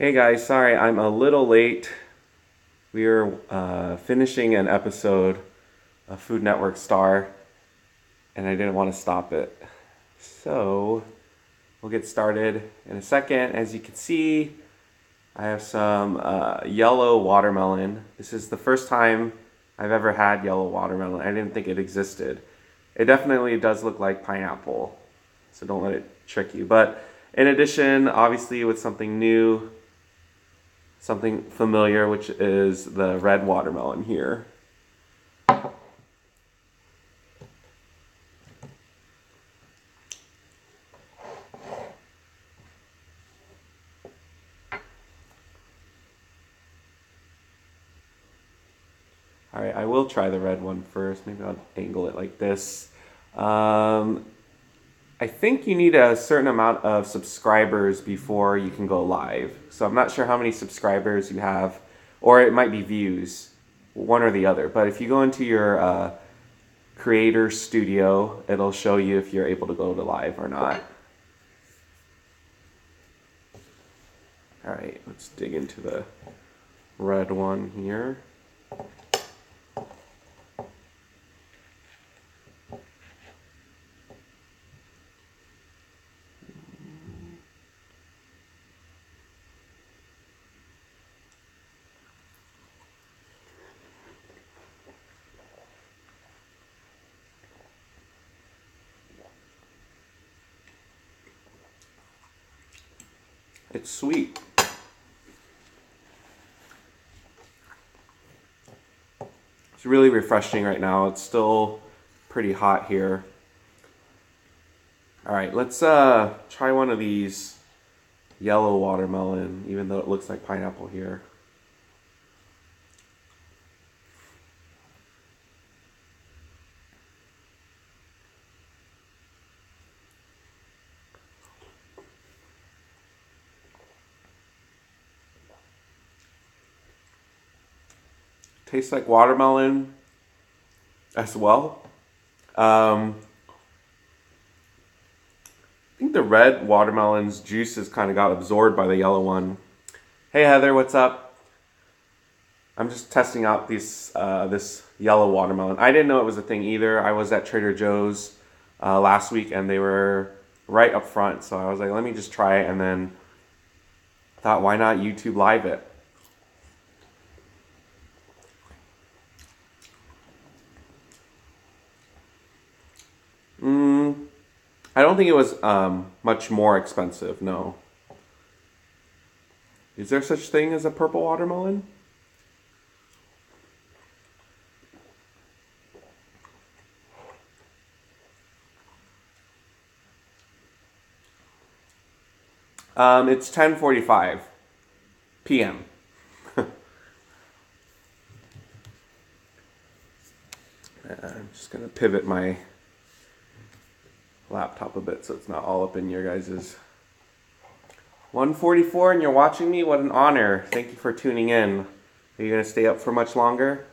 Hey guys, sorry I'm a little late. We are finishing an episode of Food Network Star, and I didn't want to stop it. So we'll get started in a second. As you can see, I have some yellow watermelon. This is the first time I've ever had yellow watermelon. I didn't think it existed. It definitely does look like pineapple, so don't let it trick you. But in addition, obviously with something new, something familiar, which is the red watermelon here. All right, I will try the red one first. Maybe I'll angle it like this. I think you need a certain amount of subscribers before you can go live. So I'm not sure how many subscribers you have, or it might be views, one or the other. But if you go into your creator studio, it'll show you if you're able to go to live or not. All right, let's dig into the red one here. It's sweet. It's really refreshing right now. It's still pretty hot here. All right, let's try one of these yellow watermelon, even though it looks like pineapple here. Tastes like watermelon as well. I think the red watermelon's juices kind of got absorbed by the yellow one. Hey Heather, what's up? I'm just testing out this yellow watermelon. I didn't know it was a thing either. I was at Trader Joe's last week and they were right up front. So I was like, let me just try it, and then thought, why not YouTube live it? I don't think it was much more expensive, no. Is there such thing as a purple watermelon? It's 10:45 p.m. I'm just going to pivot my laptop a bit so it's not all up in your guys's. 1:44 and you're watching me? What an honor. Thank you for tuning in. Are you going to stay up for much longer?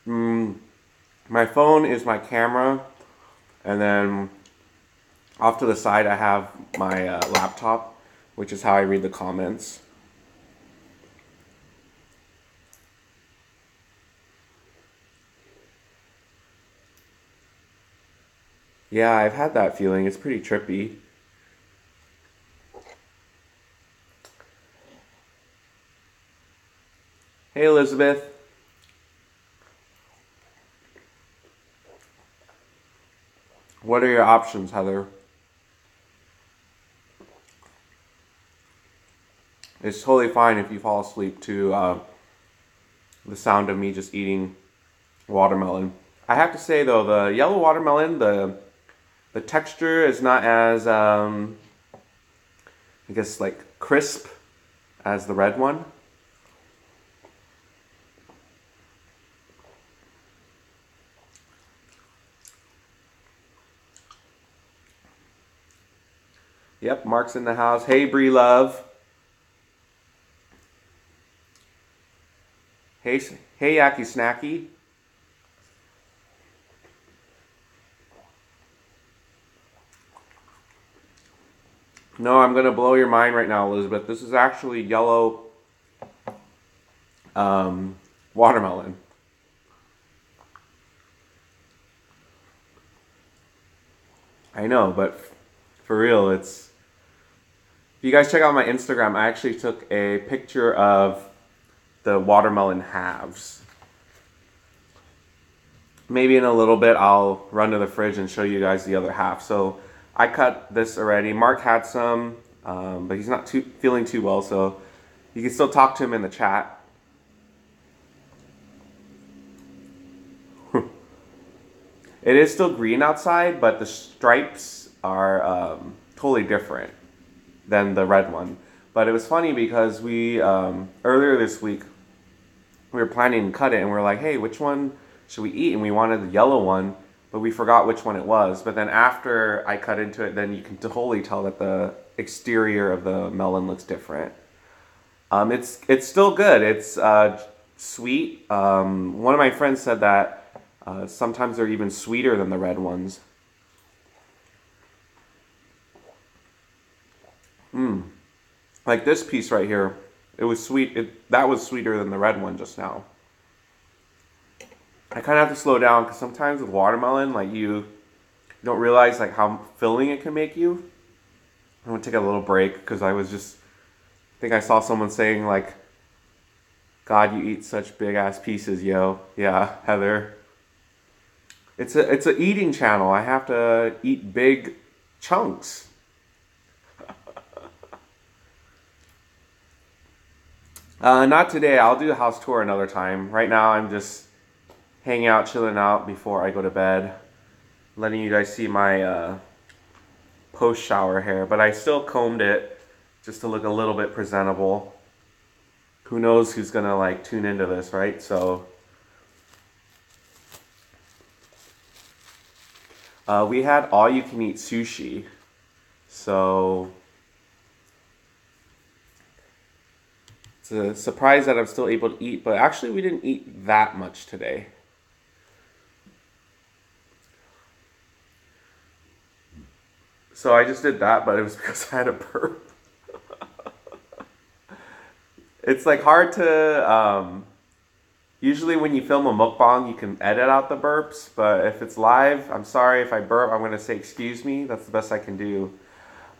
My phone is my camera, and then off to the side I have my laptop, which is how I read the comments. Yeah, I've had that feeling. It's pretty trippy. Hey, Elizabeth. What are your options, Heather? It's totally fine if you fall asleep to the sound of me just eating watermelon. I have to say though, the yellow watermelon, the texture is not as I guess like crisp as the red one. Yep, Mark's in the house. Hey, Bree Love. Hey, hey, Yaki Snacky. No, I'm gonna blow your mind right now, Elizabeth. This is actually yellow watermelon. I know, but for real, it's. If you guys check out my Instagram, I actually took a picture of the watermelon halves. Maybe in a little bit I'll run to the fridge and show you guys the other half. So I cut this already. Mark had some, but he's not feeling too well, so you can still talk to him in the chat. It is still green outside, but the stripes are totally different than the red one. But it was funny because we, earlier this week, we were planning to cut it and we were like, hey, which one should we eat? And we wanted the yellow one, but we forgot which one it was. But then after I cut into it, then you can totally tell that the exterior of the melon looks different. It's still good. It's sweet. One of my friends said that sometimes they're even sweeter than the red ones. Like this piece right here, it was sweet. That was sweeter than the red one just now. I kind of have to slow down because sometimes with watermelon, like you don't realize like how filling it can make you. I'm gonna take a little break because I think I saw someone saying like, God, you eat such big ass pieces, yo. Yeah, Heather. It's a eating channel. I have to eat big chunks. Not today. I'll do a house tour another time. Right now, I'm just hanging out, chilling out before I go to bed. Letting you guys see my post-shower hair. But I still combed it just to look a little bit presentable. Who knows who's gonna like tune into this, right? So we had all-you-can-eat sushi. So it's a surprise that I'm still able to eat, but actually we didn't eat that much today. So I just did that, but it was because I had a burp. It's like hard to, usually when you film a mukbang, you can edit out the burps, but if it's live, I'm sorry if I burp, I'm going to say excuse me. That's the best I can do.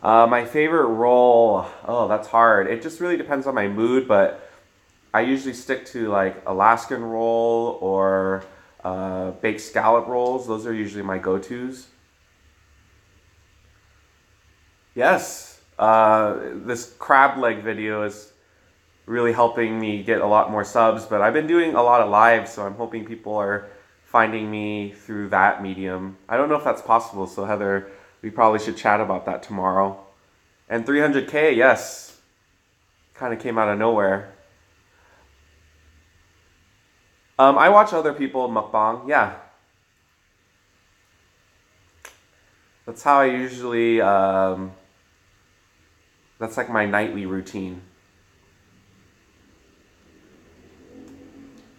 My favorite roll, oh, that's hard. It just really depends on my mood, but I usually stick to like Alaskan roll or baked scallop rolls. Those are usually my go-tos. Yes, this crab leg video is really helping me get a lot more subs, but I've been doing a lot of lives, so I'm hoping people are finding me through that medium. I don't know if that's possible, so Heather, we probably should chat about that tomorrow. And 300K, yes, kind of came out of nowhere. I watch other people mukbang, yeah. That's how I usually, that's like my nightly routine.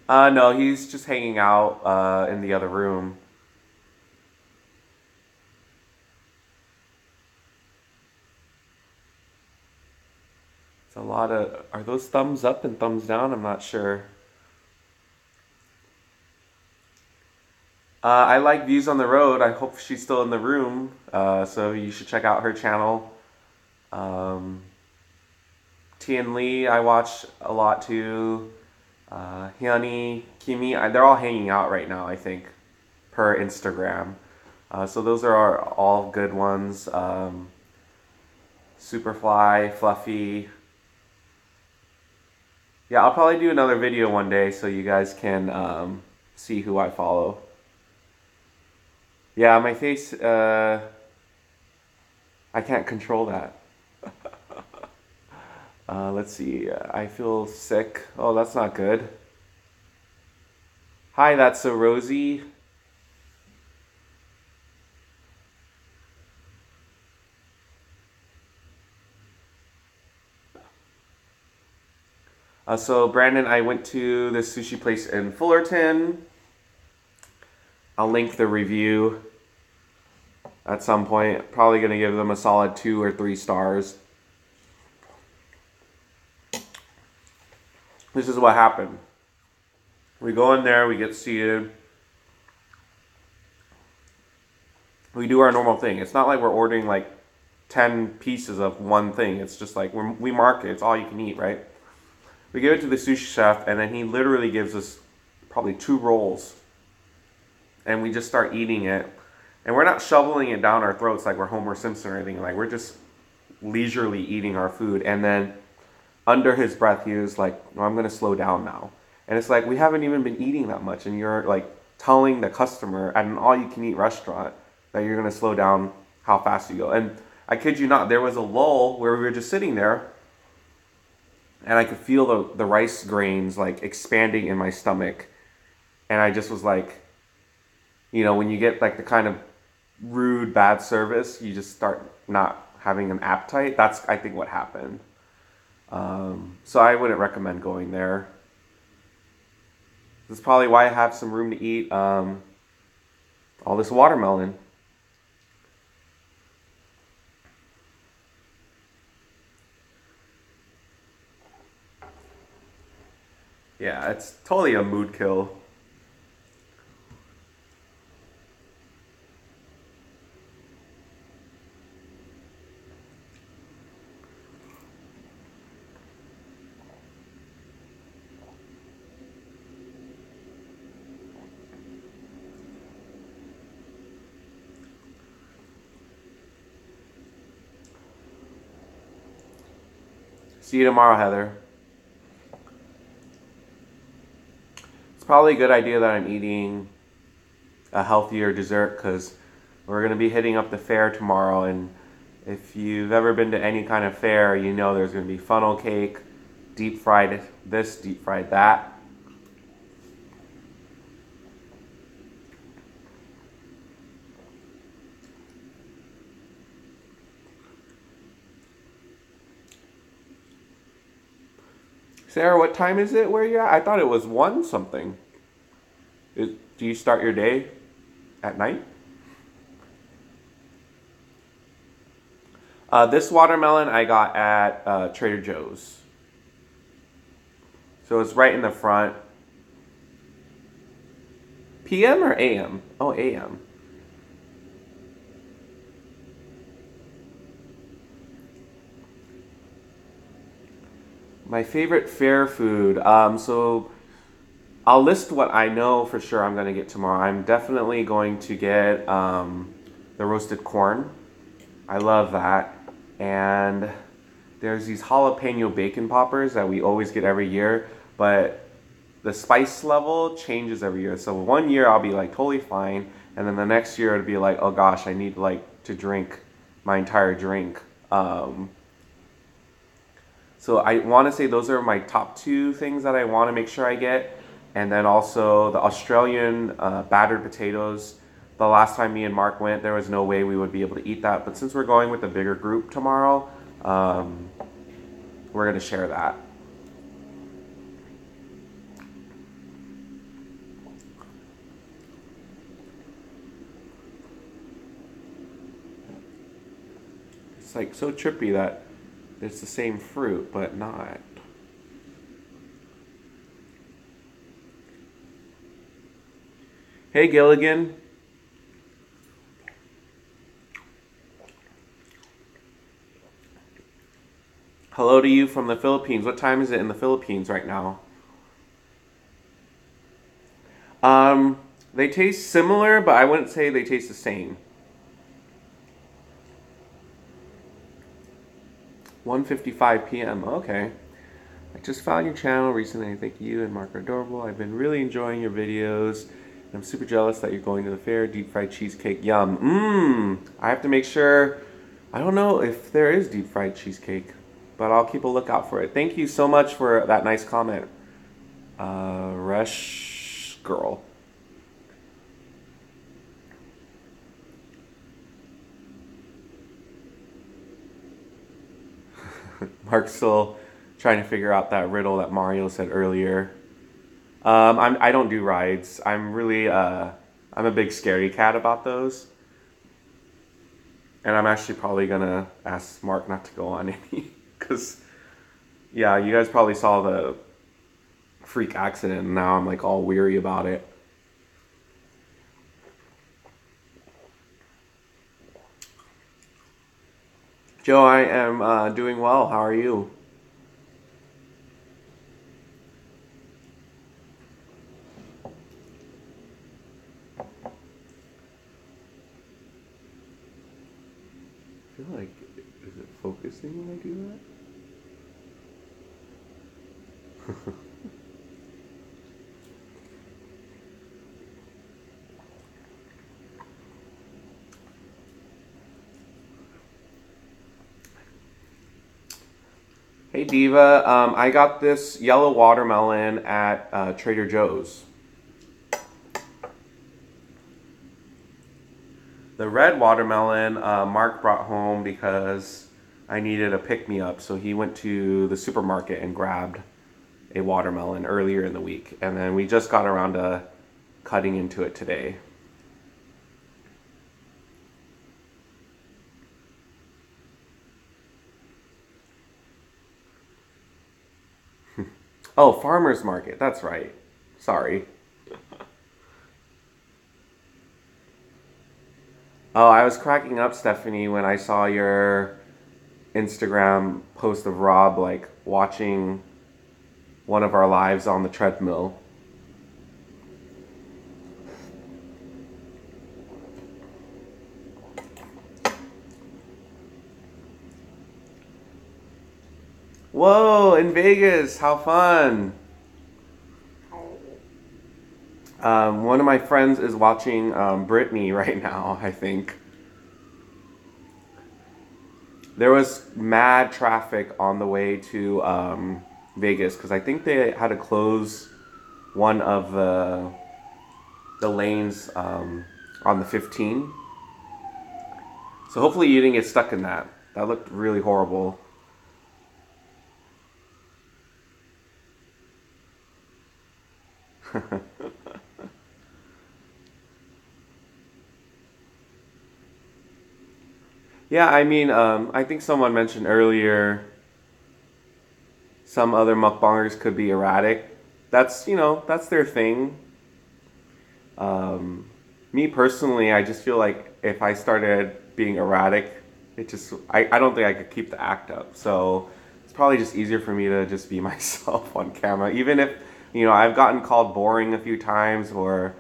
No, he's just hanging out in the other room. It's a lot of... Are those thumbs up and thumbs down? I'm not sure. I like Views on the Road. I hope she's still in the room. So you should check out her channel. Tian Lee, I watch a lot too. Hyuni, Kimi, they're all hanging out right now, I think, per Instagram. So those are all good ones. Superfly, Fluffy. Yeah, I'll probably do another video one day so you guys can see who I follow. Yeah, my face, I can't control that. Let's see, I feel sick. Oh, that's not good. Hi, that's so Rosie. So Brandon, I went to this sushi place in Fullerton. I'll link the review. at some point. Probably going to give them a solid 2 or 3 stars. This is what happened. We go in there, we get seated. We do our normal thing. It's not like we're ordering like 10 pieces of one thing. It's just like we mark it. It's all you can eat, right? We give it to the sushi chef, and then he literally gives us probably 2 rolls. And we just start eating it. And we're not shoveling it down our throats like we're Homer Simpson or anything. Like, we're just leisurely eating our food. And then under his breath, he was like, no, I'm going to slow down now. And it's like, we haven't even been eating that much. And you're like telling the customer at an all-you-can-eat restaurant that you're going to slow down how fast you go. And I kid you not, there was a lull where we were just sitting there. And I could feel the rice grains like expanding in my stomach. And I just was like, you know, when you get like the kind of rude, bad service, you just start not having an appetite. That's, I think, what happened. So I wouldn't recommend going there. This is probably why I have some room to eat all this watermelon. Yeah, it's totally a mood kill. See you tomorrow, Heather. It's probably a good idea that I'm eating a healthier dessert because we're going to be hitting up the fair tomorrow. And if you've ever been to any kind of fair, you know there's going to be funnel cake, deep fried this, deep fried that. Sarah, what time is it where you're at? I thought it was 1 something. Do you start your day at night? This watermelon I got at Trader Joe's. So it's right in the front. PM or AM? Oh, AM. My favorite fair food. So I'll list what I know for sure I'm going to get tomorrow. I'm definitely going to get the roasted corn. I love that. And there's these jalapeno bacon poppers that we always get every year, but the spice level changes every year. So one year I'll be like totally fine, and then the next year it'll be like, oh gosh, I need like to drink my entire drink. So I want to say those are my top 2 things that I want to make sure I get. And then also the Australian battered potatoes. The last time me and Mark went, there was no way we would be able to eat that. But since we're going with a bigger group tomorrow, we're going to share that. It's like so trippy that it's the same fruit, but not. Hey, Gilligan. Hello to you from the Philippines. What time is it in the Philippines right now? They taste similar, but I wouldn't say they taste the same. 1:55 p.m. Okay. I just found your channel recently. I think you and Mark are adorable. I've been really enjoying your videos. I'm super jealous that you're going to the fair. Deep fried cheesecake. Yum. I have to make sure. I don't know if there is deep fried cheesecake, but I'll keep a lookout for it. Thank you so much for that nice comment. Rush girl. Mark's still trying to figure out that riddle that Mario said earlier. I don't do rides. I'm really I'm a big scaredy cat about those. And I'm actually probably gonna ask Mark not to go on any, because yeah, you guys probably saw the freak accident, and now I'm like all weary about it. Joe, I am doing well. How are you? I feel like, is it focusing when I do that? Hey Diva, I got this yellow watermelon at Trader Joe's. The red watermelon Mark brought home because I needed a pick-me-up, so he went to the supermarket and grabbed a watermelon earlier in the week, and then we just got around to cutting into it today. Oh, farmer's market, that's right. Sorry. Oh, I was cracking up, Stephanie, when I saw your Instagram post of Rob like watching one of our lives on the treadmill. Whoa, in Vegas, how fun! One of my friends is watching Britney right now, I think. There was mad traffic on the way to Vegas because I think they had to close one of the lanes on the 15. So hopefully you didn't get stuck in that. That looked really horrible. Yeah, I mean, I think someone mentioned earlier some other mukbangers could be erratic. That's, that's their thing. Um, Me personally, I just feel like if I started being erratic, I don't think I could keep the act up. So it's probably just easier for me to just be myself on camera. Even if, I've gotten called boring a few times, or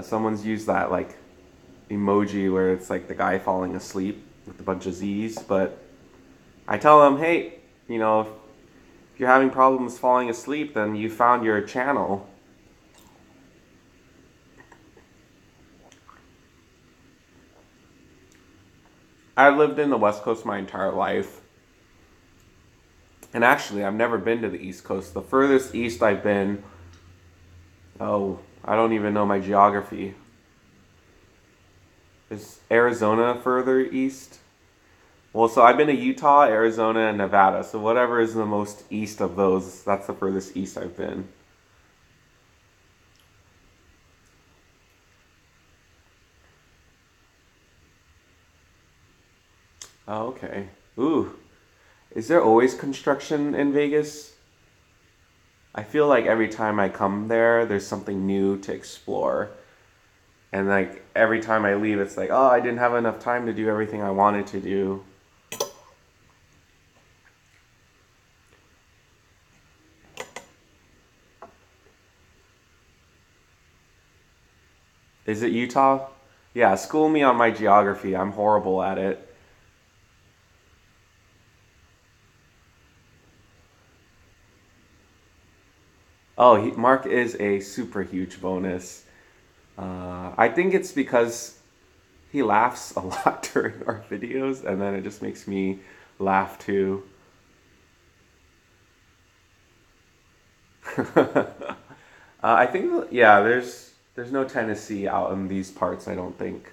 someone's used that like emoji where it's like the guy falling asleep with a bunch of Z's. But I tell them, hey, if you're having problems falling asleep, then you found your channel. I've lived in the West Coast my entire life. And actually, I've never been to the East Coast. The furthest east I've been, oh, I don't even know my geography. Is Arizona further east? Well, so I've been to Utah, Arizona, and Nevada. So whatever is the most east of those, that's the furthest east I've been. Oh, okay. Ooh, is there always construction in Vegas? I feel like every time I come there, there's something new to explore. And like every time I leave, it's like, oh, I didn't have enough time to do everything I wanted to do. Is it Utah? Yeah, school me on my geography. I'm horrible at it. Oh, Mark is a super huge bonus. I think it's because he laughs a lot during our videos, and then it just makes me laugh too. I think, yeah, there's no Tennessee out in these parts, I don't think.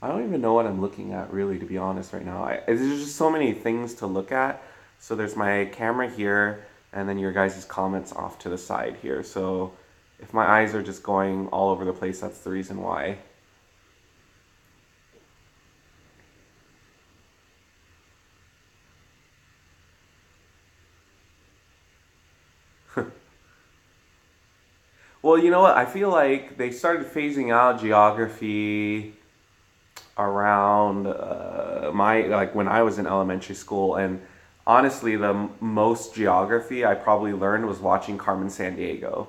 I don't even know what I'm looking at, really, to be honest, right now. There's just so many things to look at. So there's my camera here, and then your guys' comments off to the side here. So if my eyes are just going all over the place, that's the reason why. Well, you know what? I feel like they started phasing out geography around my like when I was in elementary school, and honestly, the most geography I probably learned was watching Carmen Sandiego.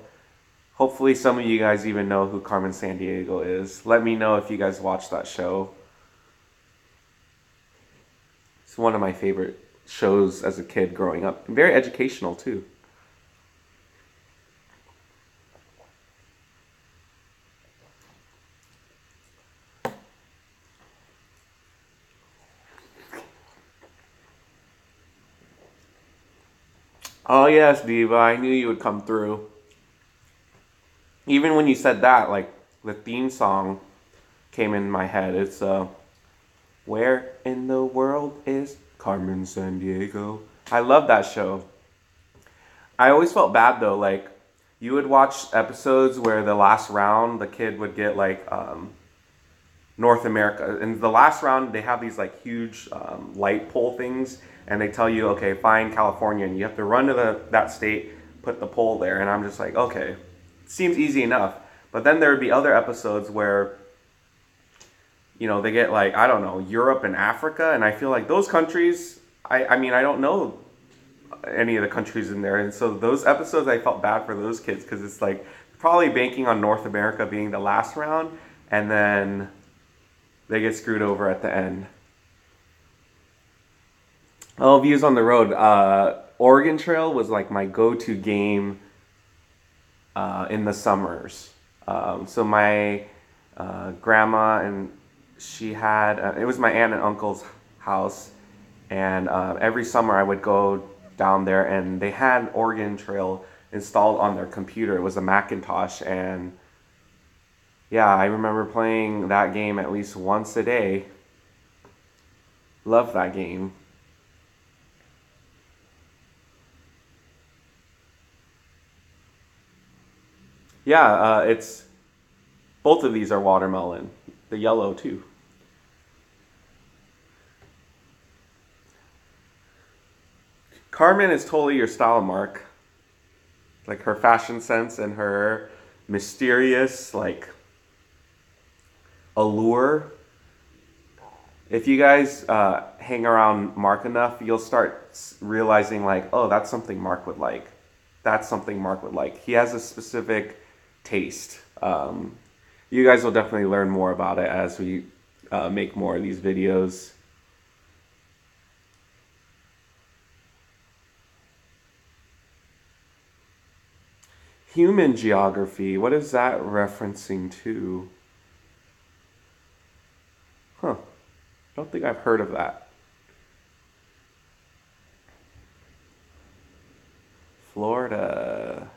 Hopefully, some of you guys even know who Carmen Sandiego is. Let me know if you guys watch that show. It's one of my favorite shows as a kid growing up. Very educational too. Oh yes, Diva, I knew you would come through. Even when you said that, like the theme song came in my head. It's Where in the World is Carmen Sandiego? I love that show. I always felt bad though, like you would watch episodes where the last round the kid would get like North America. In the last round, they have these like huge light pole things, and they tell you, okay, find California, and you have to run to that state, put the pole there, and I'm just like, okay, seems easy enough. But then there would be other episodes where, they get like, I don't know, Europe and Africa, and I feel like those countries, I mean, I don't know any of the countries in there, and so those episodes, I felt bad for those kids because it's like probably banking on North America being the last round, and then they get screwed over at the end. Oh, Views on the Road. Oregon Trail was like my go-to game in the summers. So my grandma and she had, it was my aunt and uncle's house. And every summer I would go down there and they had Oregon Trail installed on their computer. It was a Macintosh, and yeah, I remember playing that game at least once a day. Love that game. Yeah, it's both of these are watermelon. The yellow too. Carmen is totally your style, Mark. Like her fashion sense and her mysterious like allure. If you guys hang around Mark enough, you'll start realizing like, oh, that's something Mark would like. That's something Mark would like. He has a specific taste. You guys will definitely learn more about it as we make more of these videos. Human geography, what is that referencing to? Huh, I don't think I've heard of that. Florida.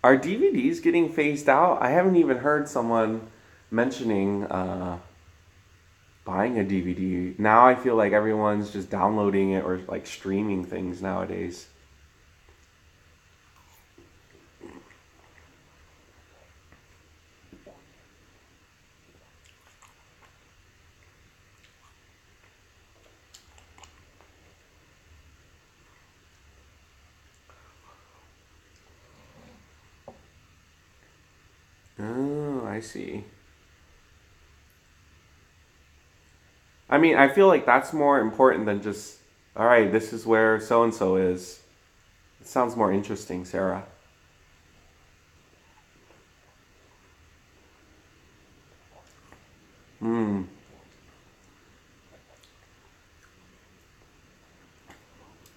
Are DVDs getting phased out? I haven't even heard someone mentioning buying a DVD. Now I feel like everyone's just downloading it or like streaming things nowadays. Oh, I see. I mean, I feel like that's more important than just, all right, this is where so and so is. It sounds more interesting, Sarah. Hmm.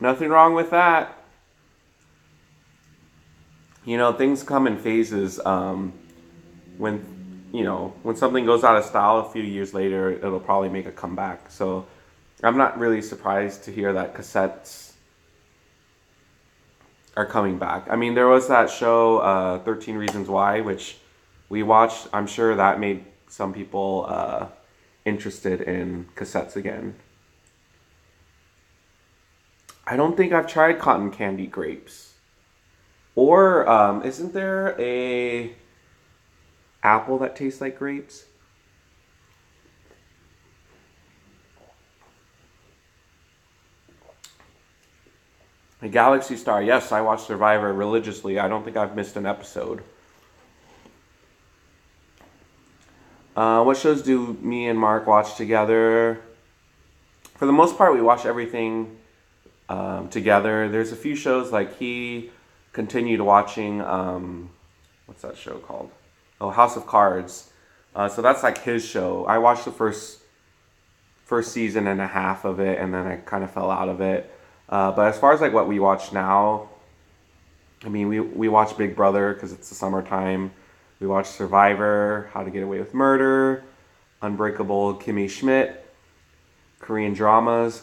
Nothing wrong with that. Things come in phases. When something goes out of style a few years later, it'll probably make a comeback. So I'm not really surprised to hear that cassettes are coming back. I mean, there was that show, 13 Reasons Why, which we watched. I'm sure that made some people interested in cassettes again. I don't think I've tried cotton candy grapes. Or isn't there a apple that tastes like grapes? A Galaxy Star. Yes, I watch Survivor religiously. I don't think I've missed an episode. What shows do me and Mark watch together? For the most part, we watch everything together. There's a few shows like he continued watching. What's that show called? Oh, House of Cards. So that's like his show. I watched the first season and a half of it, and then I kind of fell out of it. But as far as like what we watch now, I mean, we watch Big Brother because it's the summertime. We watch Survivor, How to Get Away with Murder, Unbreakable Kimmy Schmidt, Korean dramas,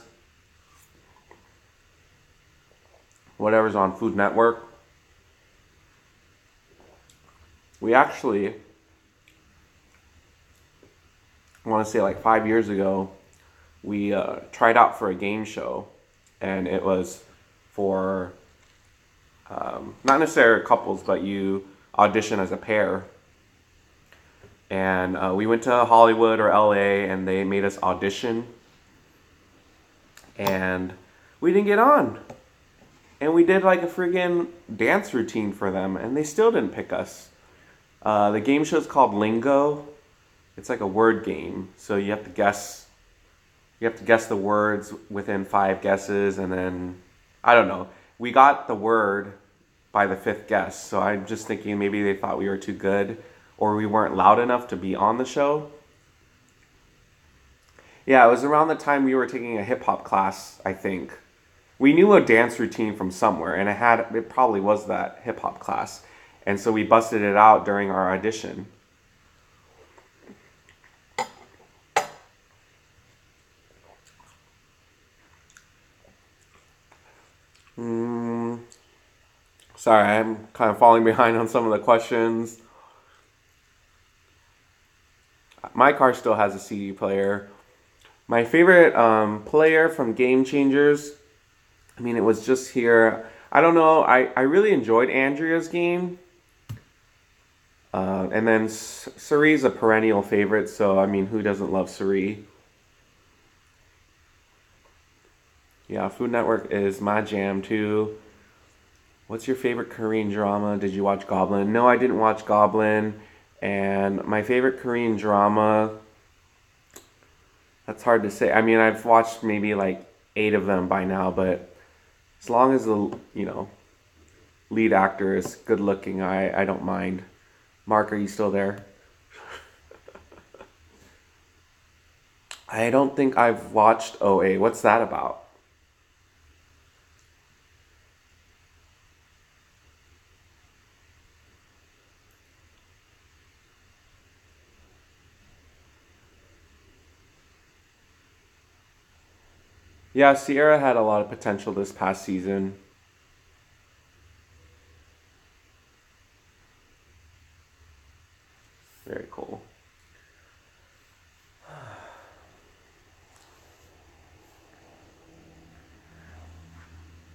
whatever's on Food Network. We actually, I want to say like 5 years ago, we tried out for a game show, and it was for not necessarily couples, but you audition as a pair. And we went to Hollywood or LA, and they made us audition, and we didn't get on. And we did like a friggin' dance routine for them, and they still didn't pick us. The game show is called Lingo. It's like a word game, so you have to guess. You have to guess the words within 5 guesses, and then I don't know. We got the word by the 5th guess, so I'm just thinking maybe they thought we were too good, or we weren't loud enough to be on the show. Yeah, it was around the time we were taking a hip hop class, I think. We knew a dance routine from somewhere, and it probably was that hip hop class. And so we busted it out during our audition. Sorry, I'm kind of falling behind on some of the questions. My car still has a CD player. My favorite player from Game Changers, I mean, it was just here. I don't know. I really enjoyed Andrea's game. And then Suri's a perennial favorite, so I mean, who doesn't love Suri? Yeah, Food Network is my jam too. What's your favorite Korean drama? Did you watch Goblin? No, I didn't watch Goblin. And my favorite Korean drama, that's hard to say. I mean, I've watched maybe like 8 of them by now, but as long as the, lead actor is good looking, I don't mind. Mark, are you still there? I don't think I've watched OA. What's that about? Yeah, Sierra had a lot of potential this past season. Very cool.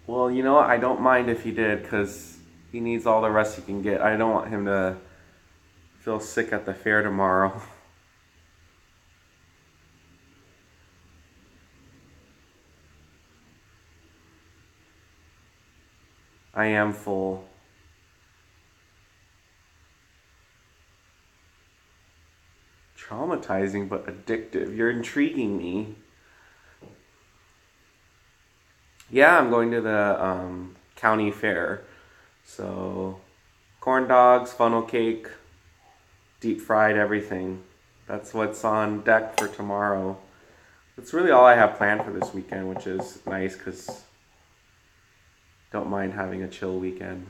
Well, you know what? I don't mind if he did, because he needs all the rest he can get. I don't want him to feel sick at the fair tomorrow. I am full. Traumatizing but addictive. You're intriguing me. Yeah, I'm going to the county fair. So, corn dogs, funnel cake, deep fried everything. That's what's on deck for tomorrow. That's really all I have planned for this weekend, which is nice because don't mind having a chill weekend.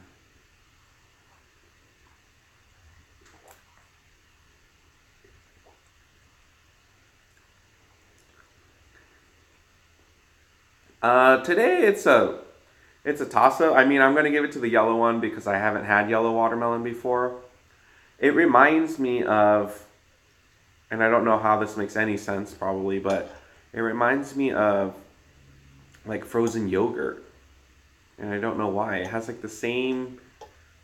Today it's a toss up. I mean, I'm gonna give it to the yellow one because I haven't had yellow watermelon before. It reminds me of, and I don't know how this makes any sense probably, but it reminds me of like frozen yogurt. And I don't know why. It has like the same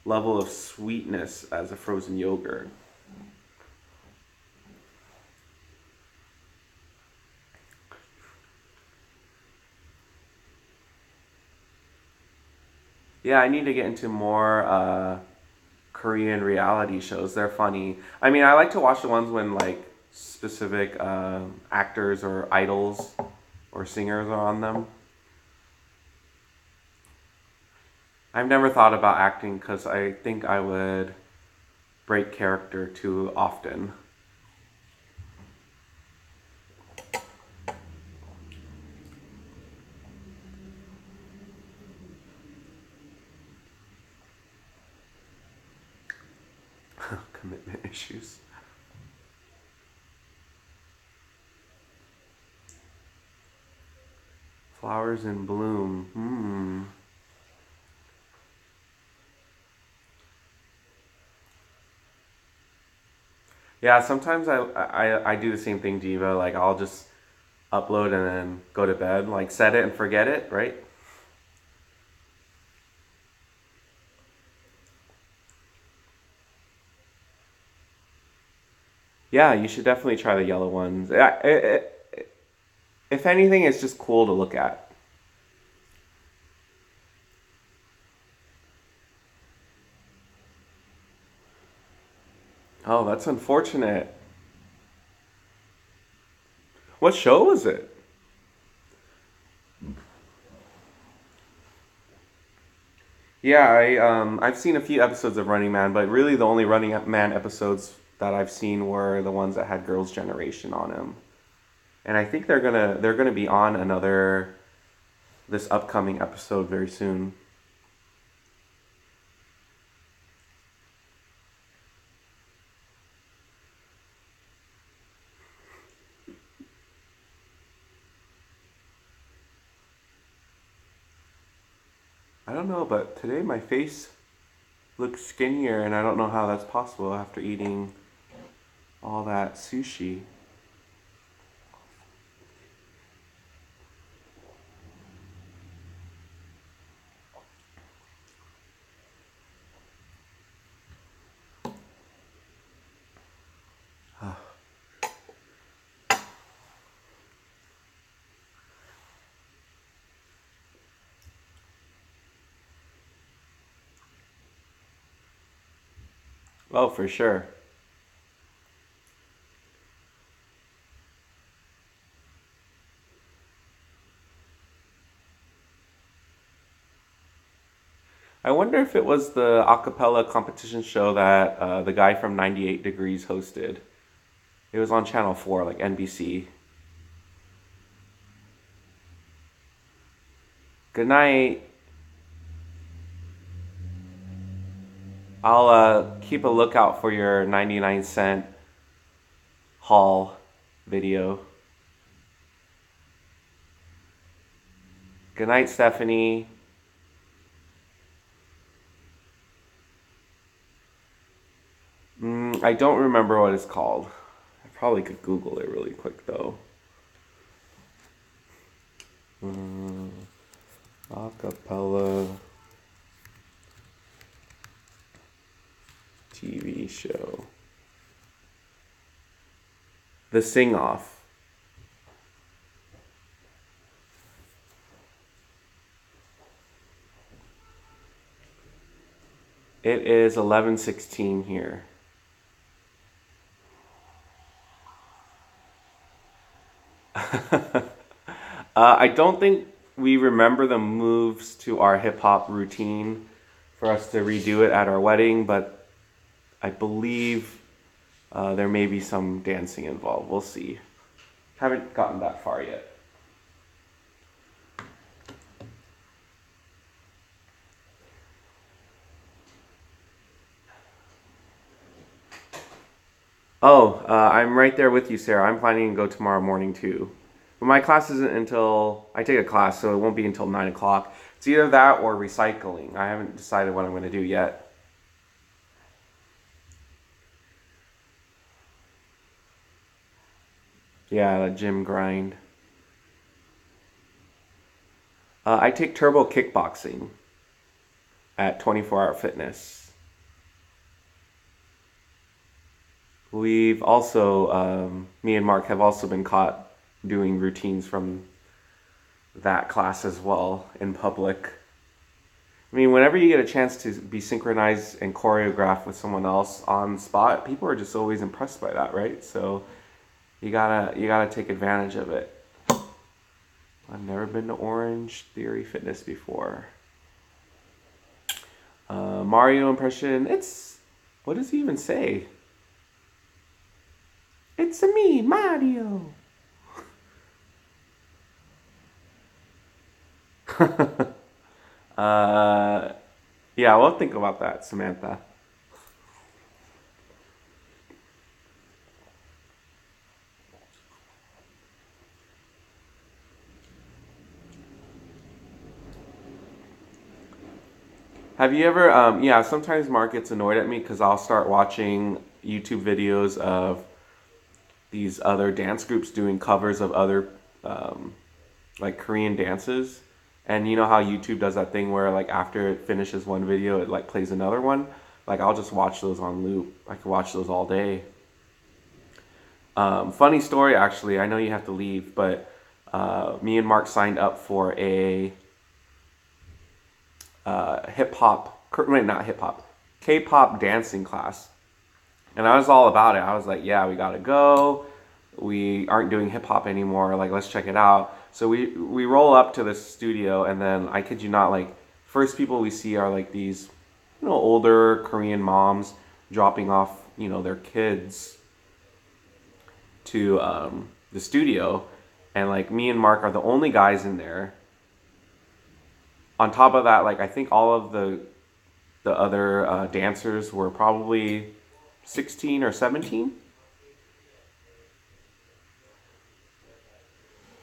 level of sweetness as a frozen yogurt. Yeah, I need to get into more Korean reality shows. They're funny. I mean, I like to watch the ones when like specific actors or idols or singers are on them. I've never thought about acting because I think I would break character too often. Commitment issues. Flowers in bloom. Hmm. Yeah, sometimes I do the same thing, Diva. Like I'll just upload and then go to bed. Like set it and forget it, right? Yeah, you should definitely try the yellow ones. If anything, it's just cool to look at. Oh, that's unfortunate. What show was it? Yeah, I've seen a few episodes of Running Man, but really the only Running Man episodes that I've seen were the ones that had Girls' Generation on them. And I think they're gonna be on another this upcoming episode very soon. I don't know, but today my face looks skinnier, and I don't know how that's possible after eating all that sushi. Oh, for sure. I wonder if it was the acapella competition show that the guy from 98 Degrees hosted. It was on Channel 4, like NBC. Good night. I'll keep a lookout for your 99-cent haul video. Good night, Stephanie. I don't remember what it's called. I probably could Google it really quick though. Mm, Acapella TV show. The Sing Off. It is 11:16 here. I don't think we remember the moves to our hip hop routine for us to redo it at our wedding, but I believe there may be some dancing involved. We'll see. Haven't gotten that far yet. Oh, I'm right there with you, Sarah. I'm planning to go tomorrow morning too. But my class isn't until I take a class, so it won't be until 9 o'clock. It's either that or recycling. I haven't decided what I'm going to do yet. Yeah, the gym grind. I take turbo kickboxing at 24 Hour Fitness. We've also, me and Mark have also been caught doing routines from that class as well in public. I mean, whenever you get a chance to be synchronized and choreographed with someone else on the spot, people are just always impressed by that, right? So you gotta take advantage of it. I've never been to Orange Theory Fitness before. Mario impression. What does he even say? It's a me, Mario. uh, yeah, we'll think about that, Samantha. Have you ever, yeah, sometimes Mark gets annoyed at me because I'll start watching YouTube videos of these other dance groups doing covers of other, um, like Korean dances. And you know how YouTube does that thing where like after it finishes one video, it like plays another one? Like I'll just watch those on loop. I could watch those all day. Funny story, actually. I know you have to leave, but me and Mark signed up for a hip hop, wait, not hip hop, K-pop dancing class. And I was all about it. I was like, yeah, we gotta go. We aren't doing hip hop anymore. Like, let's check it out. So we roll up to this studio, and then I kid you not, like, first people we see are like these, older Korean moms dropping off, their kids to the studio, and like me and Mark are the only guys in there. On top of that, like I think all of the other dancers were probably 16 or 17.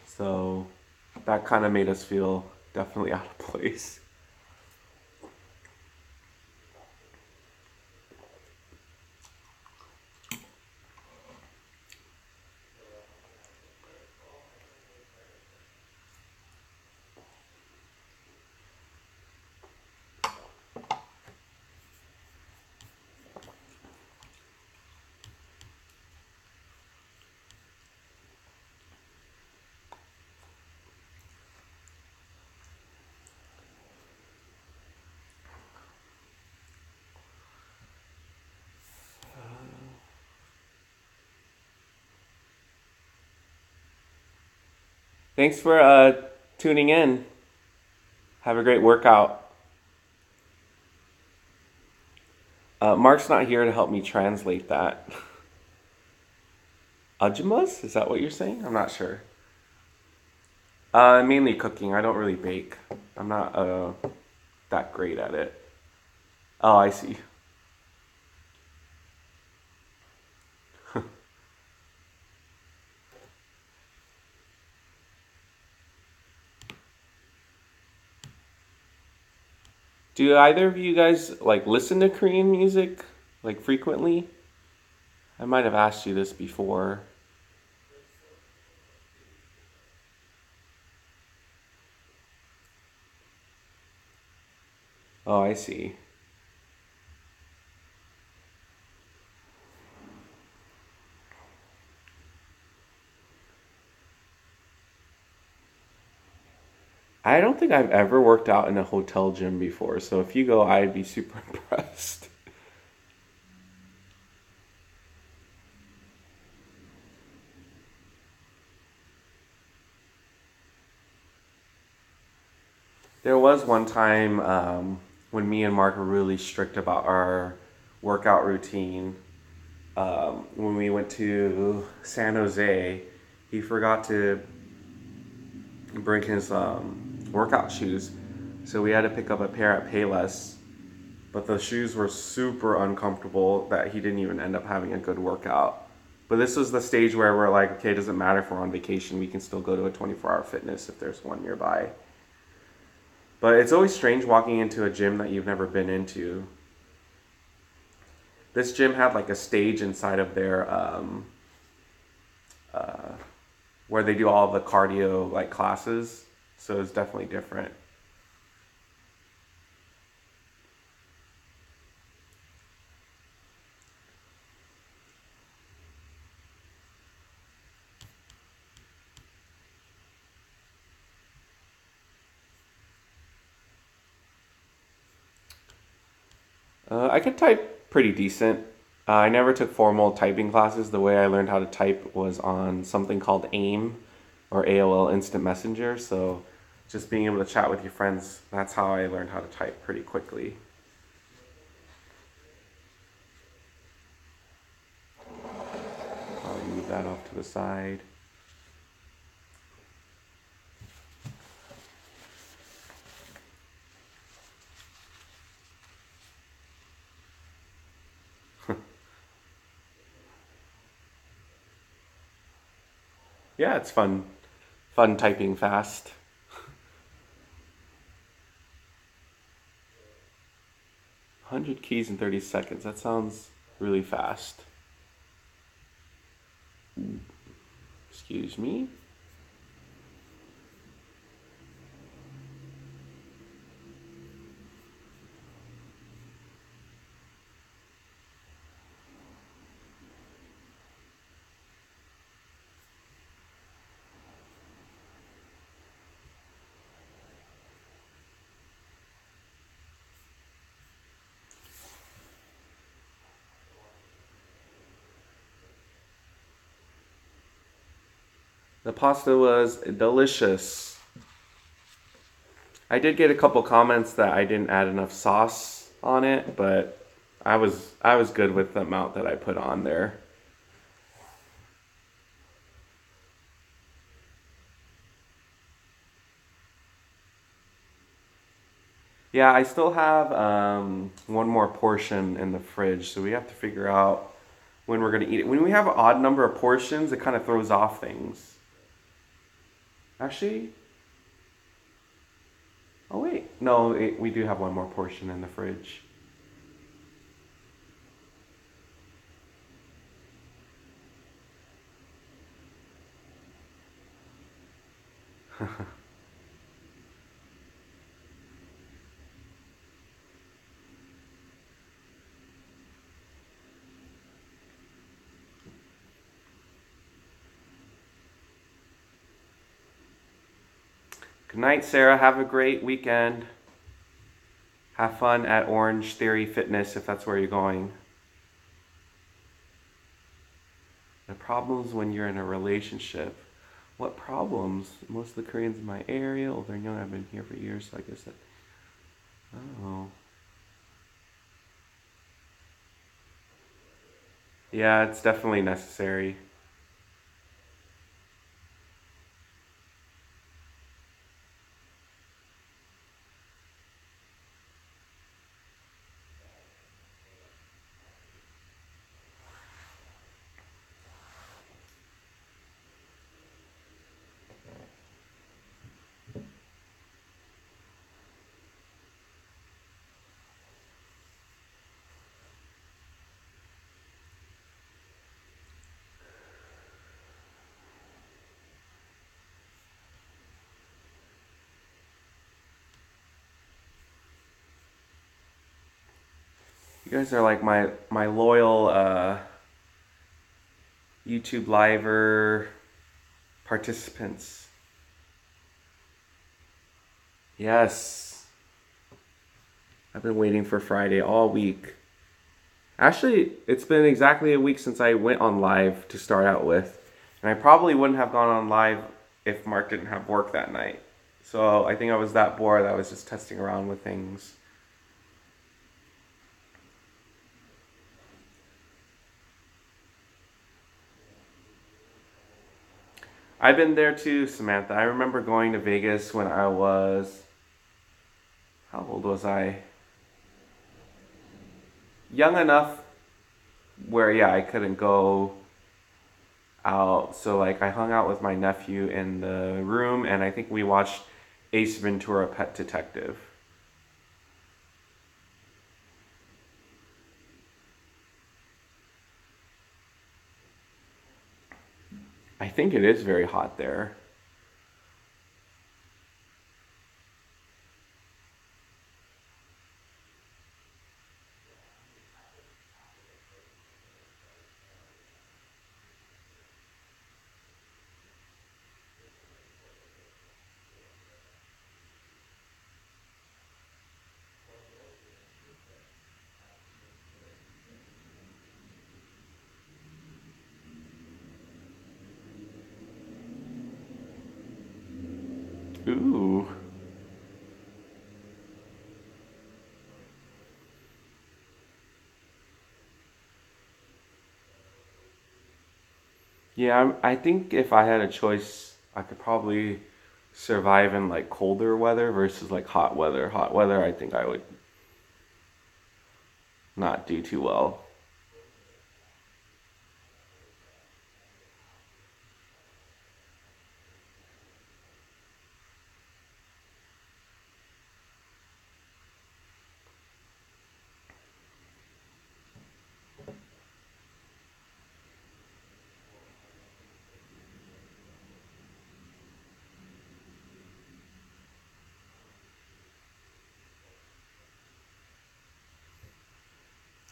So that kind of made us feel definitely out of place. Thanks for tuning in. Have a great workout. Mark's not here to help me translate that. Ajumas? Is that what you're saying? I'm not sure. Mainly cooking. I don't really bake. I'm not that great at it. Oh, I see. Do either of you guys like listen to Korean music like frequently? I might have asked you this before. Oh, I see. I don't think I've ever worked out in a hotel gym before, so if you go, I'd be super impressed. There was one time when me and Mark were really strict about our workout routine. When we went to San Jose, he forgot to bring his workout shoes, so we had to pick up a pair at Payless. But the shoes were super uncomfortable that he didn't even end up having a good workout. But this was the stage where we're like, okay, it doesn't matter if we're on vacation, we can still go to a 24-hour fitness if there's one nearby. But it's always strange walking into a gym that you've never been into. This gym had like a stage inside of their uh, where they do all the cardio like classes, so it's definitely different. I could type pretty decent. I never took formal typing classes. The way I learned how to type was on something called AIM or AOL Instant Messenger. So just being able to chat with your friends, that's how I learned how to type pretty quickly. I'll move that off to the side. Yeah, it's fun. Fun typing fast. 100 keys in 30 seconds. That sounds really fast. Excuse me. The pasta was delicious. I did get a couple comments that I didn't add enough sauce on it, but I was good with the amount that I put on there. Yeah, I still have one more portion in the fridge, so we have to figure out when we're gonna eat it. When we have an odd number of portions, it kind of throws off things. Actually, oh wait, no, we do have one more portion in the fridge. Good night, Sarah. Have a great weekend. Have fun at Orange Theory Fitness if that's where you're going. The problems when you're in a relationship. What problems? Most of the Koreans in my area, older and young, I've been here for years, so I guess that. Oh. Yeah, it's definitely necessary. You guys are like my loyal YouTube liver participants. Yes. I've been waiting for Friday all week. Actually, it's been exactly a week since I went on live to start out with. And I probably wouldn't have gone on live if Mark didn't have work that night. So I think I was that bored, I was just testing around with things. I've been there too, Samantha. I remember going to Vegas when I was, how old was I? Young enough where, yeah, I couldn't go out. So, like, I hung out with my nephew in the room and I think we watched Ace Ventura Pet Detective. I think it is very hot there. Ooh. Yeah, I think if I had a choice, I could probably survive in like colder weather versus like hot weather. Hot weather, I think I would not do too well.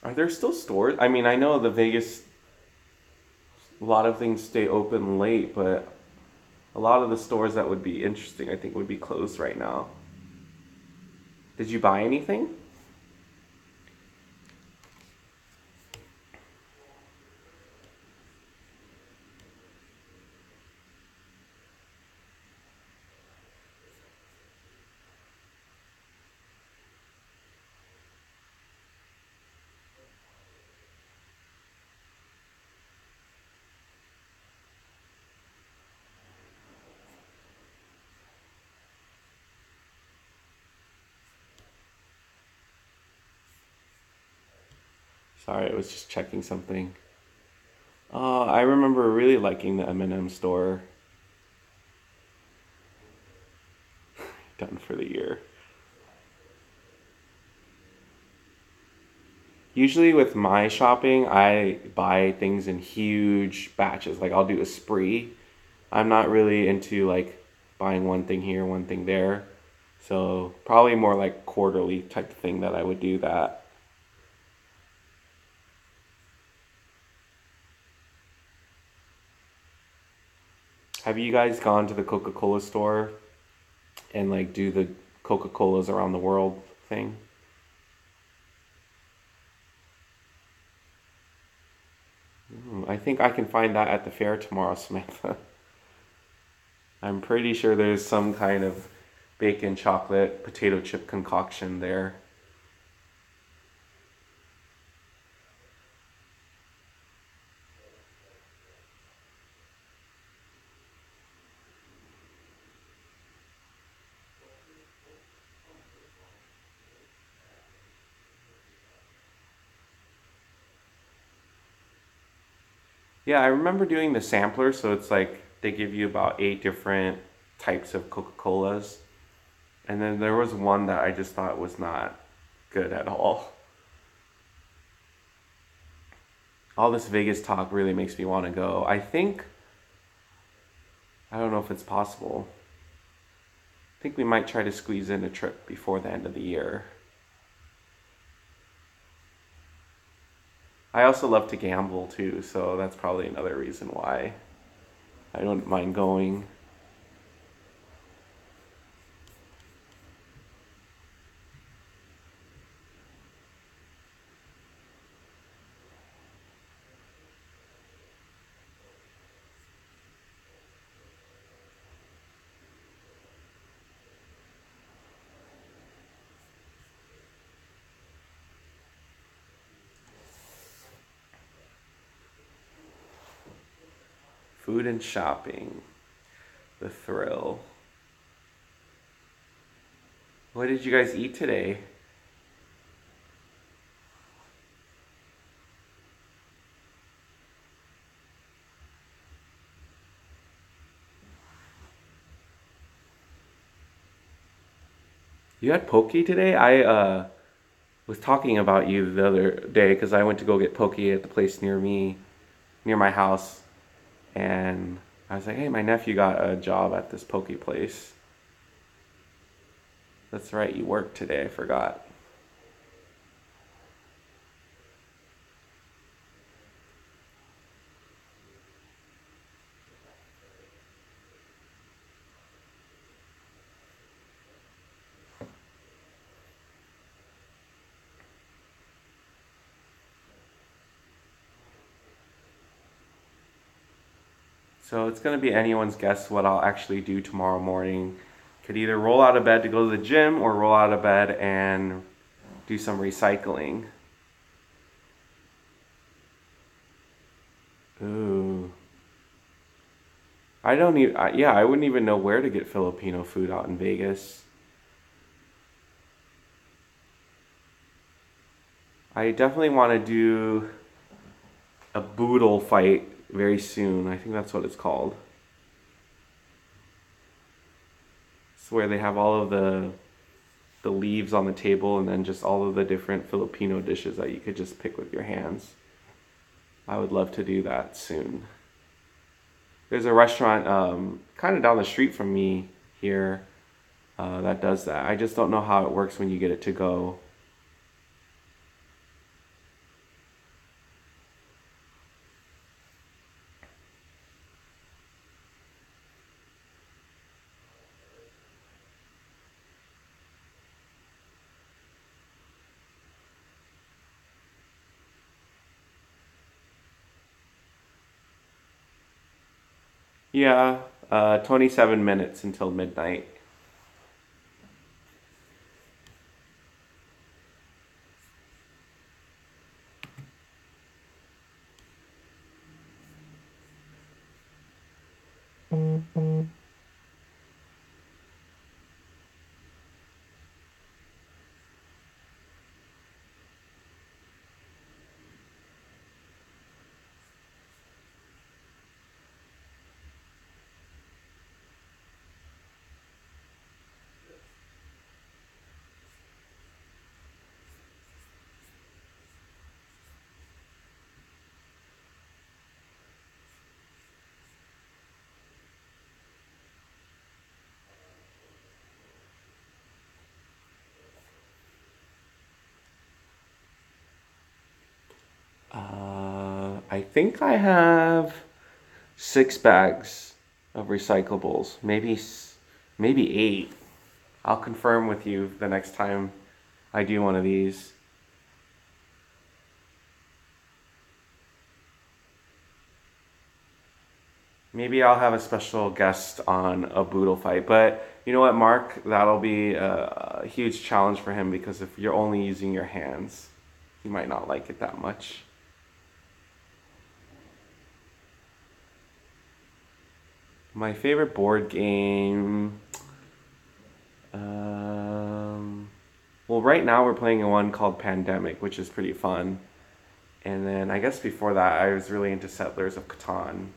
Are there still stores? I mean, I know the Vegas, a lot of things stay open late, but a lot of the stores that would be interesting, I think, would be closed right now. Did you buy anything? Sorry, I was just checking something. I remember really liking the M&M store. Done for the year. Usually with my shopping, I buy things in huge batches. Like I'll do a spree. I'm not really into like buying one thing here, one thing there. So probably more like quarterly type of thing that I would do that. Have you guys gone to the Coca-Cola store and like do the Coca-Colas around the world thing? I think I can find that at the fair tomorrow, Samantha. I'm pretty sure there's some kind of bacon chocolate potato chip concoction there. Yeah, I remember doing the sampler, so it's like they give you about eight different types of Coca-Colas. And then there was one that I just thought was not good at all. All this Vegas talk really makes me want to go. I don't know if it's possible. I think we might try to squeeze in a trip before the end of the year. I also love to gamble too, so that's probably another reason why I don't mind going. Food and shopping, the thrill. What did you guys eat today? You had poke today? I was talking about you the other day because I went to go get poke at the place near me, near my house, and I was like, "Hey, my nephew got a job at this poke place." That's right, you worked today. I forgot. So it's gonna be anyone's guess what I'll actually do tomorrow morning. Could either roll out of bed to go to the gym or roll out of bed and do some recycling. Ooh. I don't even, yeah, I wouldn't even know where to get Filipino food out in Vegas. I definitely want to do a boodle fight very soon. I think that's what it's called. It's where they have all of the leaves on the table and then just all of the different Filipino dishes that you could just pick with your hands. I would love to do that soon. There's a restaurant kind of down the street from me here that does that. I just don't know how it works when you get it to go. Yeah, 27 minutes until midnight. I think I have 6 bags of recyclables, maybe 8. I'll confirm with you the next time I do one of these. Maybe I'll have a special guest on a boodle fight. But you know what, Mark? That'll be a huge challenge for him because if you're only using your hands, he might not like it that much. My favorite board game. Well, right now we're playing one called Pandemic, which is pretty fun. And then I guess before that, I was really into Settlers of Catan.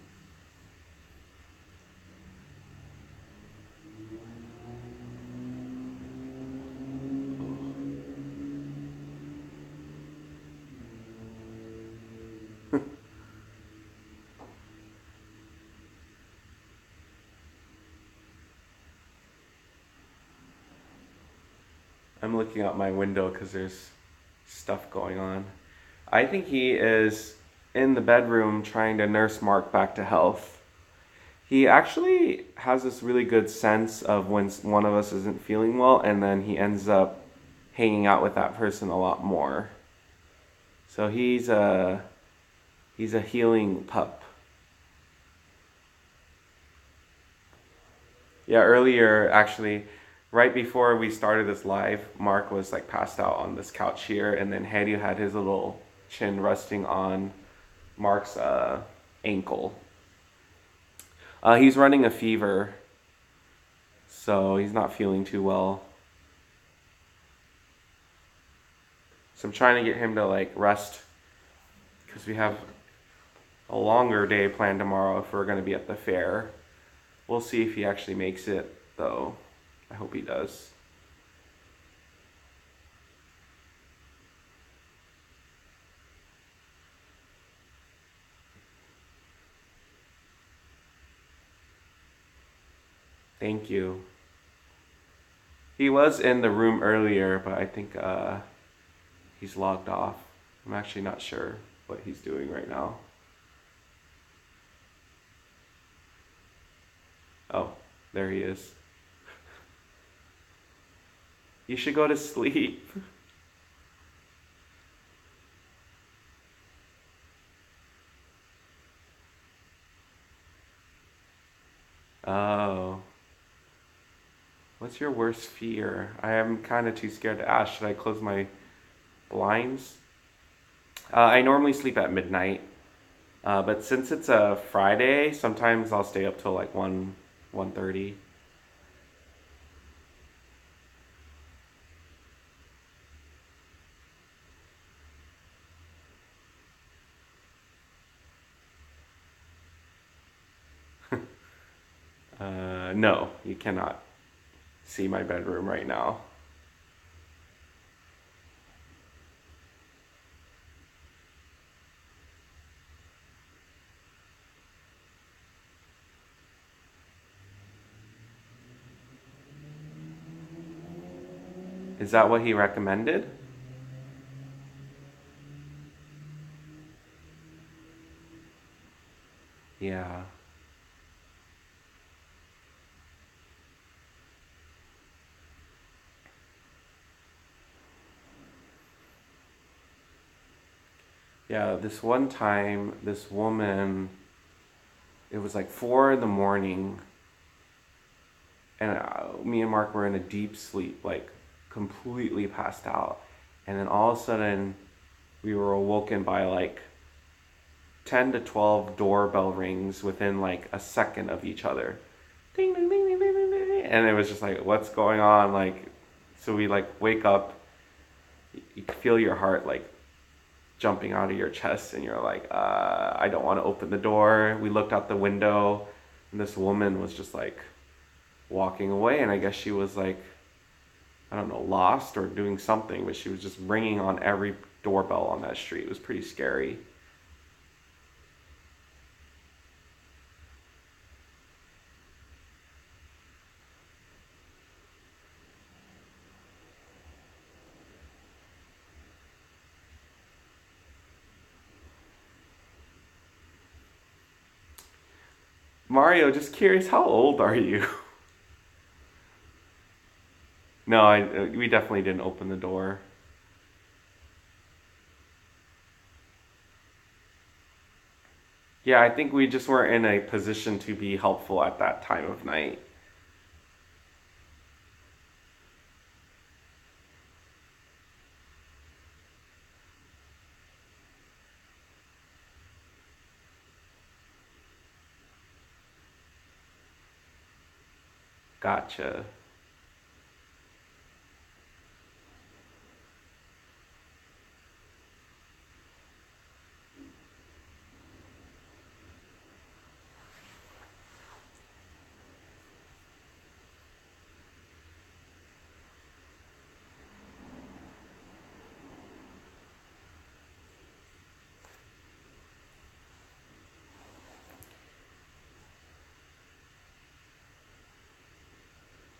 I'm looking out my window because there's stuff going on. I think he is in the bedroom trying to nurse Mark back to health. He actually has this really good sense of when one of us isn't feeling well, and then he ends up hanging out with that person a lot more. So he's a healing pup. Yeah, earlier actually, right before we started this live, Mark was like passed out on this couch here, and then Harry had his little chin resting on Mark's ankle. He's running a fever, so he's not feeling too well. So I'm trying to get him to like rest because we have a longer day planned tomorrow if we're going to be at the fair. We'll see if he actually makes it, though. I hope he does. Thank you. He was in the room earlier, but I think he's logged off. I'm actually not sure what he's doing right now. Oh, there he is. You should go to sleep. Oh. What's your worst fear? I am kind of too scared to ask. Should I close my blinds? I normally sleep at midnight, but since it's a Friday, sometimes I'll stay up till like 1:30. No, you cannot see my bedroom right now. Is that what he recommended? Yeah. Yeah, this one time, this woman, it was like 4 in the morning, and me and Mark were in a deep sleep, like completely passed out. And then all of a sudden, we were awoken by like 10 to 12 doorbell rings within like a second of each other. Ding, ding, ding, ding, ding, ding, ding. And it was just like, what's going on? Like, so we like wake up, you feel your heart like jumping out of your chest, and you're like, I don't want to open the door. We looked out the window, and this woman was just like walking away, and I guess she was like, I don't know, lost or doing something, but she was just ringing on every doorbell on that street. It was pretty scary. Mario, just curious, how old are you? No, we definitely didn't open the door. Yeah, I think we just weren't in a position to be helpful at that time of night. Gotcha.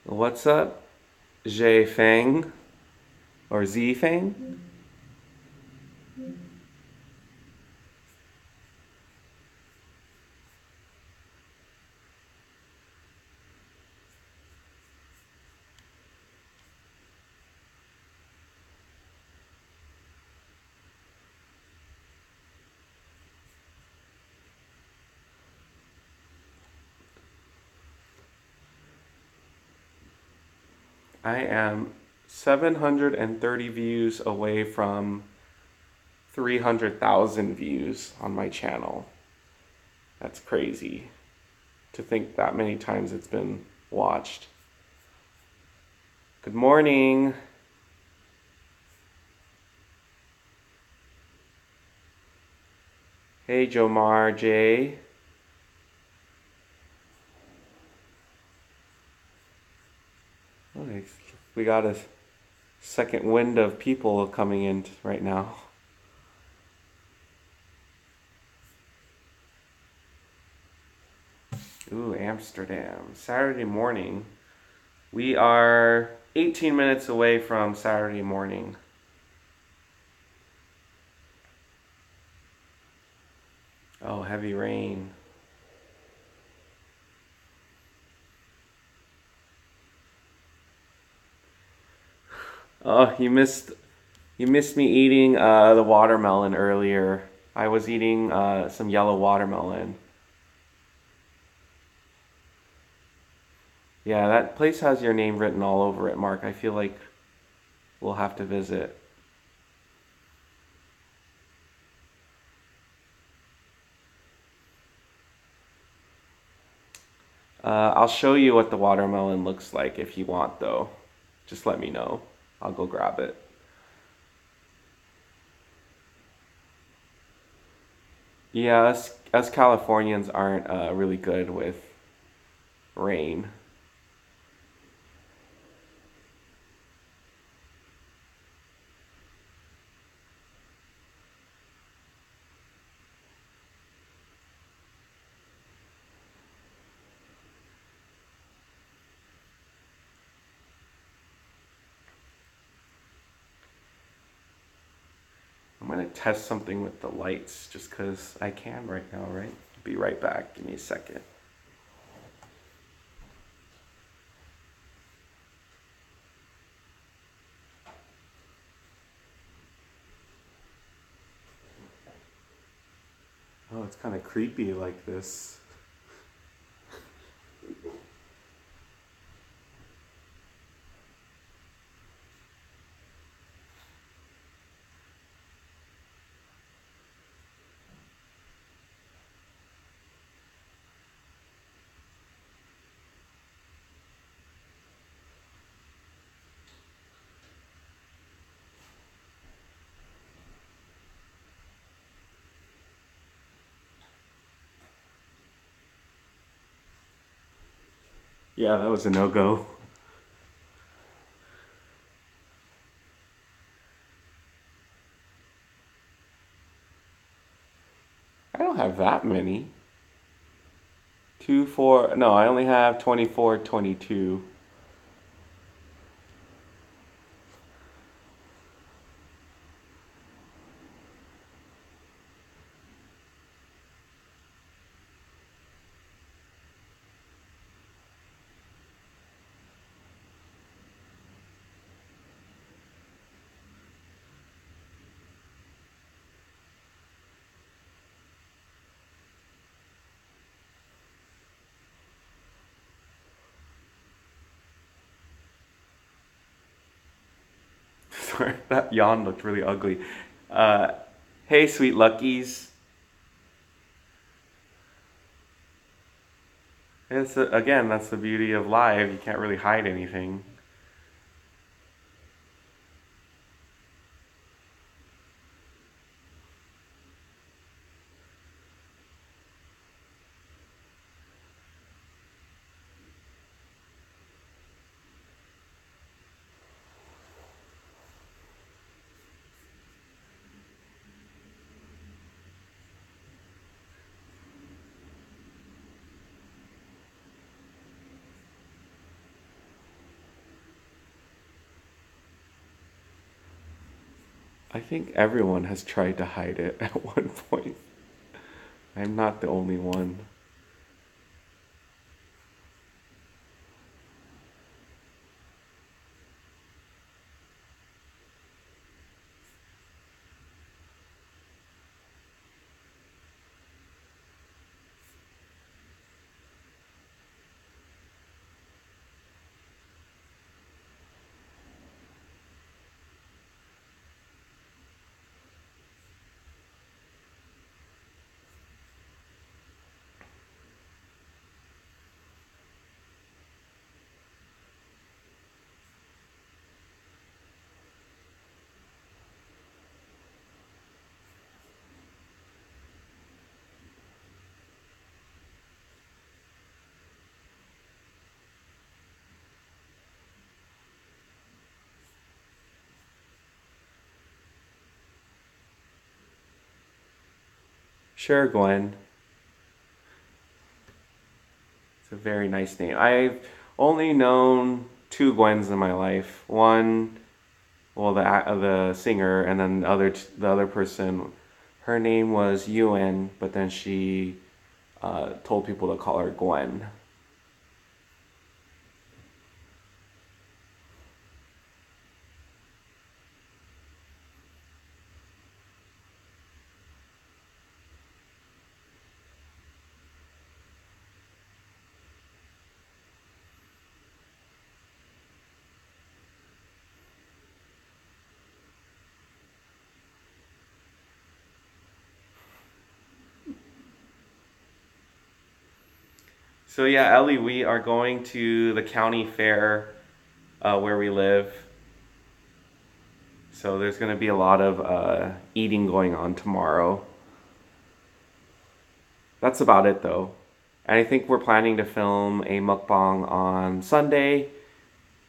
What's up, Zhe Feng or Z Feng? I am 730 views away from 300,000 views on my channel. That's crazy to think that many times it's been watched. Good morning. Hey, Jomar J. Oh, we got a second wind of people coming in right now. Ooh, Amsterdam. Saturday morning. We are 18 minutes away from Saturday morning. Oh, heavy rain. Oh, you missed me eating the watermelon earlier. I was eating some yellow watermelon. Yeah, that place has your name written all over it, Mark. I feel like we'll have to visit. I'll show you what the watermelon looks like if you want, though. Just let me know. I'll go grab it. Yeah, us Californians aren't really good with rain. I'm gonna test something with the lights just because I can right now, right? Be right back. Give me a second. Oh, it's kind of creepy like this. Yeah, that was a no-go. I don't have that many. Two, four. No, I only have 24, 22. Sorry, that yawn looked really ugly. Uh, hey, sweet luckies. Again, that's the beauty of live. You can't really hide anything. I think everyone has tried to hide it at one point. I'm not the only one. Sure, Gwen. It's a very nice name. I've only known two Gwens in my life. One, well, the singer, and then the other person. Her name was Ewan, but then she told people to call her Gwen. So yeah, Ellie, we are going to the county fair where we live. So there's going to be a lot of eating going on tomorrow. That's about it though. And I think we're planning to film a mukbang on Sunday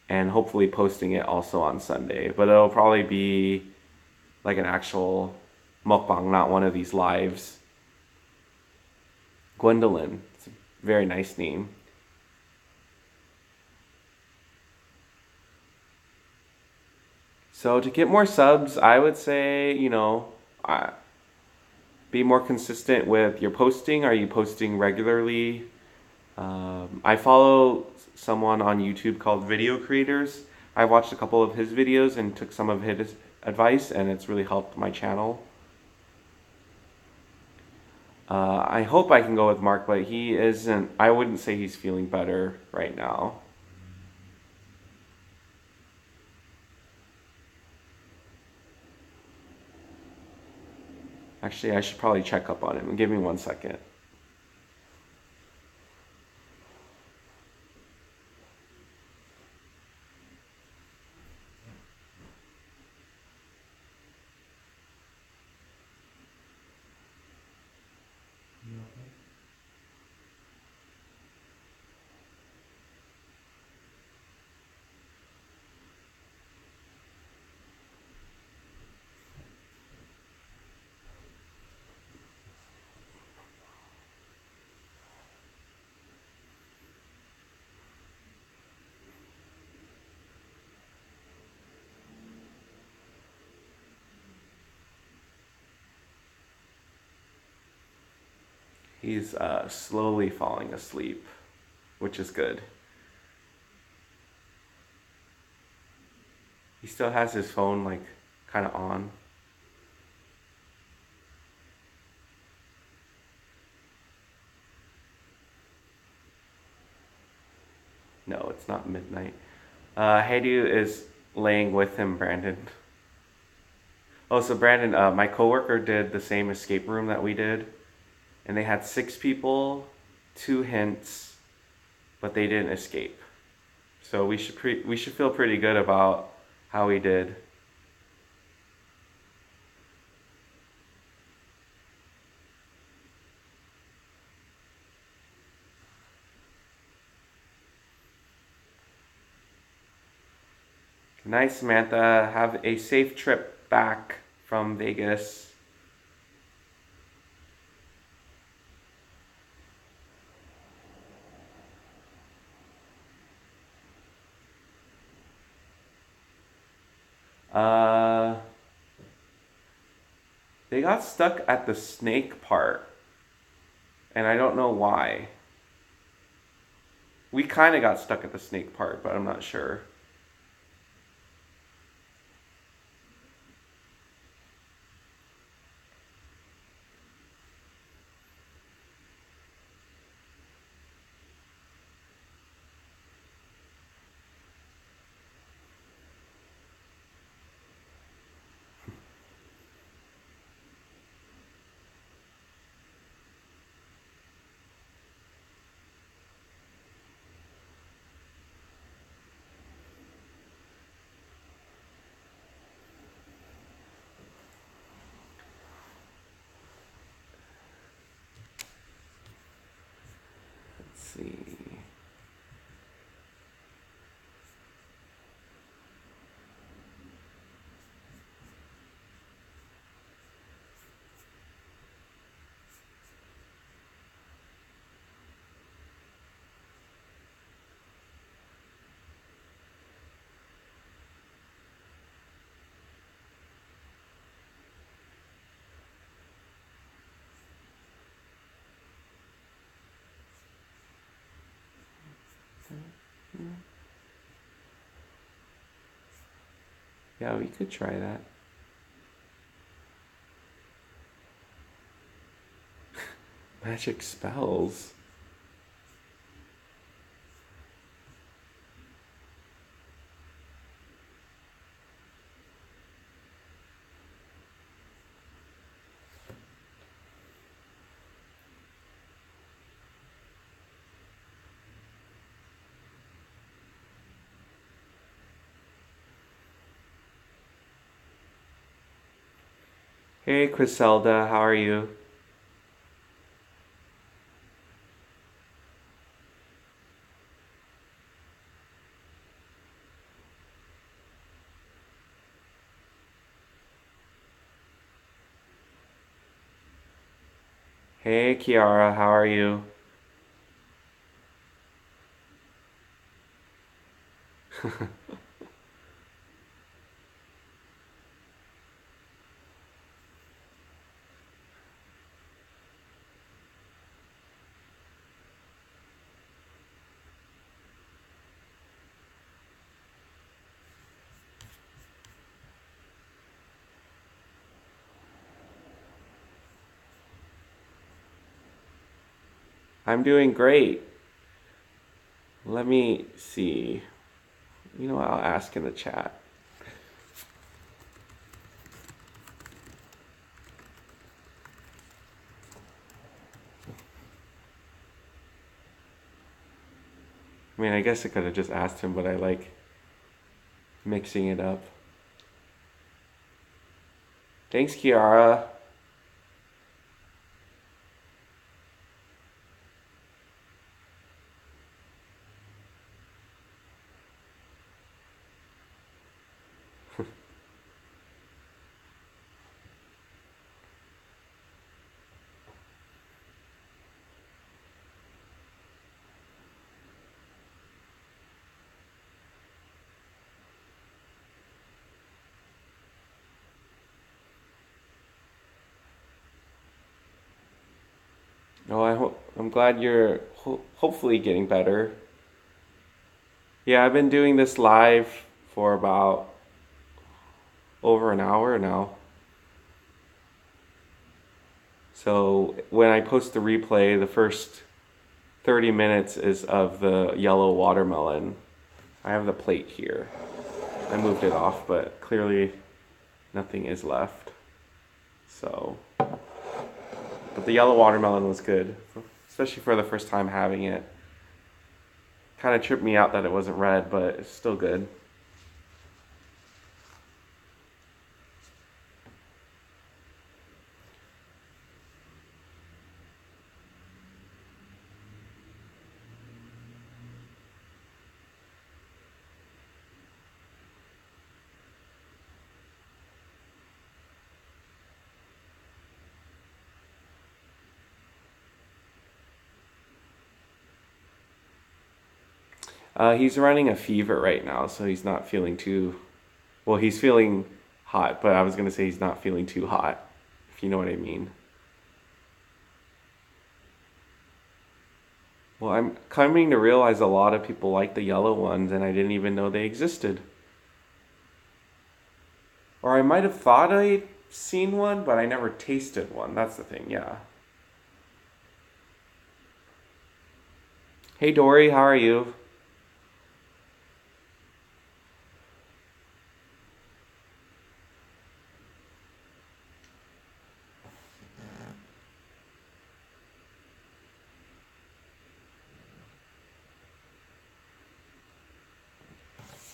and hopefully posting it also on Sunday. But it'll probably be like an actual mukbang, not one of these lives. Gwendolyn. It's a very nice name. So to get more subs, I would say, be more consistent with your posting. Are you posting regularly? I follow someone on YouTube called Video Creators. I watched a couple of his videos and took some of his advice, and it's really helped my channel. I hope I can go with Mark, but he isn't. I wouldn't say he's feeling better right now. Actually, I should probably check up on him. Give me 1 second. He's slowly falling asleep, which is good. He still has his phone like kind of on. No, it's not midnight. Haidu is laying with him, Brandon. Oh, so Brandon, my coworker did the same escape room that we did, and they had 6 people, 2 hints, but they didn't escape. So we should feel pretty good about how we did. Good night, Samantha. Have a safe trip back from Vegas. They got stuck at the snake part, and I don't know why. We kind of got stuck at the snake part, but I'm not sure. Let's see. Yeah, we could try that. Magic spells. Hey, Griselda, how are you? Hey, Kiara, how are you? I'm doing great. Let me see. You know what? I'll ask in the chat. I mean, I guess I could have just asked him, but I like mixing it up. Thanks, Kiara. Oh, I'm glad you're hopefully getting better. Yeah, I've been doing this live for about over an hour now. So when I post the replay, the first 30 minutes is of the yellow watermelon. I have the plate here. I moved it off, but clearly nothing is left. So, but the yellow watermelon was good, especially for the first time having it. Kind of tripped me out that it wasn't red, but it's still good. He's running a fever right now, so he's not feeling too. Well, he's feeling hot, but I was gonna say he's not feeling too hot, if you know what I mean. Well, I'm coming to realize a lot of people like the yellow ones, and I didn't even know they existed. Or I might have thought I'd seen one, but I never tasted one. That's the thing, yeah. Hey, Dory, how are you?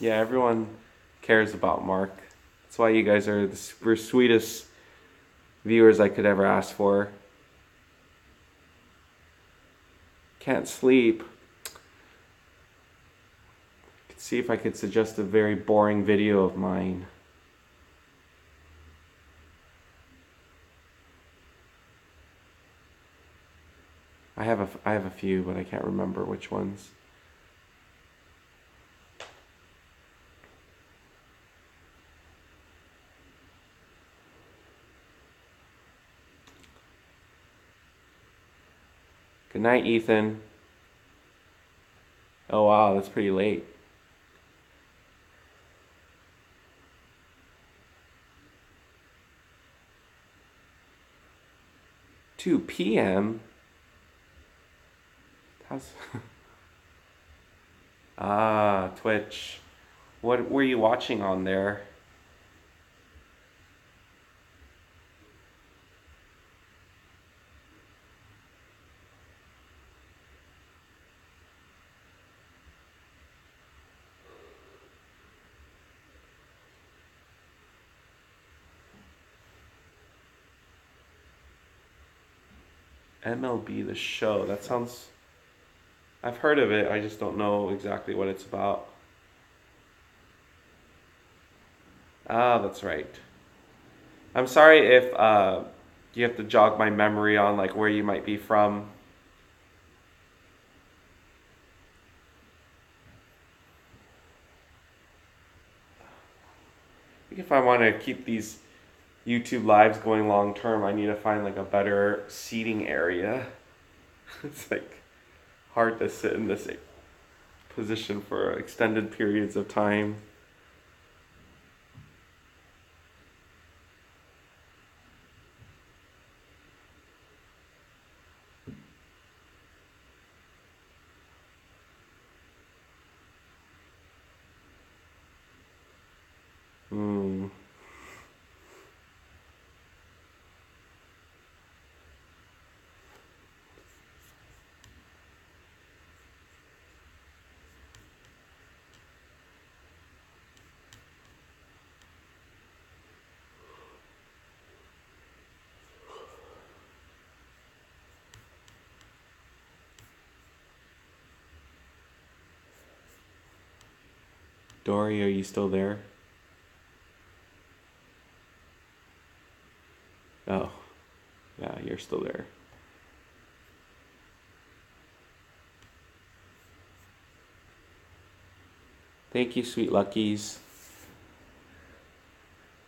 Yeah, everyone cares about Mark. That's why you guys are the super sweetest viewers I could ever ask for. Can't sleep. Could see if I could suggest a very boring video of mine. I have a few, but I can't remember which ones. Good night, Ethan. Oh wow, that's pretty late. 2 p.m. How's Ah, Twitch. What were you watching on there? MLB The Show. That sounds... I've heard of it. I just don't know exactly what it's about. Ah, that's right. I'm sorry if you have to jog my memory on like where you might be from. I think if I want to keep these YouTube lives going long term, I need to find like a better seating area. It's like hard to sit in this position for extended periods of time. Hmm. Dory, are you still there? Oh, yeah, you're still there. Thank you, sweet luckies.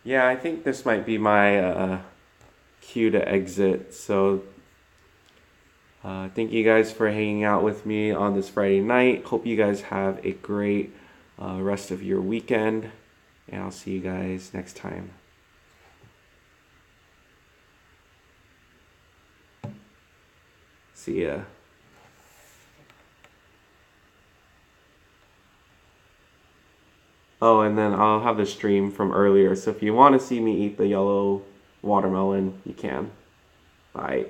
Yeah, I think this might be my cue to exit. So, thank you guys for hanging out with me on this Friday night. Hope you guys have a great rest of your weekend. And I'll see you guys next time. See ya. Oh, and then I'll have the stream from earlier. So if you want to see me eat the yellow watermelon, you can. Bye.